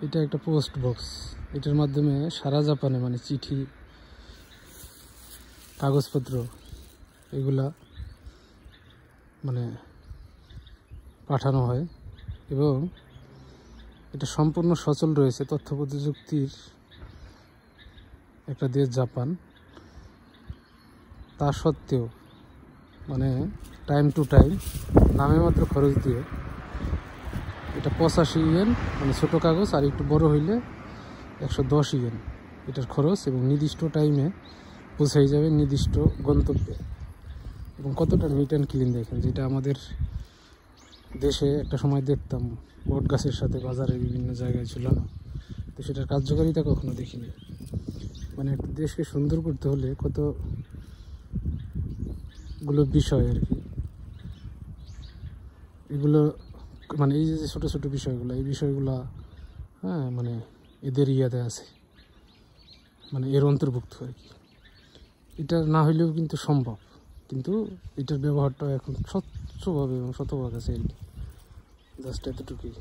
এটা একটা post box. এটার মাধ্যমে সারা জাপানে মানে চিঠি, কাগজপত্র এগুলা মানে পাঠানো হয় এবং এটা সম্পূর্ণ সচল রয়েছে। তথ্য প্রযুক্তির একটা দেশ জাপান, তা সত্ত্বেও মানে টাইম টু টাইম নামে মাত্র খরচ দিয়ে এটা 85 ইয়েন মানে ছোটো কাগজ, আর একটু বড় হইলে 110 ইয়েন এটার খরচ, এবং নির্দিষ্ট টাইমে পৌঁছাই যাবে নির্দিষ্ট গন্তব্যে। এবং কতটা নিট অ্যান্ড ক্লিন দেখেন, যেটা আমাদের দেশে একটা সময় দেখতাম বট গাছের সাথে বাজারে বিভিন্ন জায়গায় ঝুলানো, তো সেটার কার্যকারিতা কখনো দেখিনি। মানে একটা দেশকে সুন্দর করতে হলে কতগুলো বিষয় আর কি, এগুলো মানে এই যে ছোটো ছোটো বিষয়গুলো, এই বিষয়গুলো হ্যাঁ মানে এদের ইয়াতে আছে, মানে এর অন্তর্ভুক্ত আর কি। এটা না হইলেও কিন্তু সম্ভব, কিন্তু এটার ব্যবহারটা এখন স্বচ্ছভাবে এবং শতভাগ আছে আর কি। জাস্ট এতটুকুই।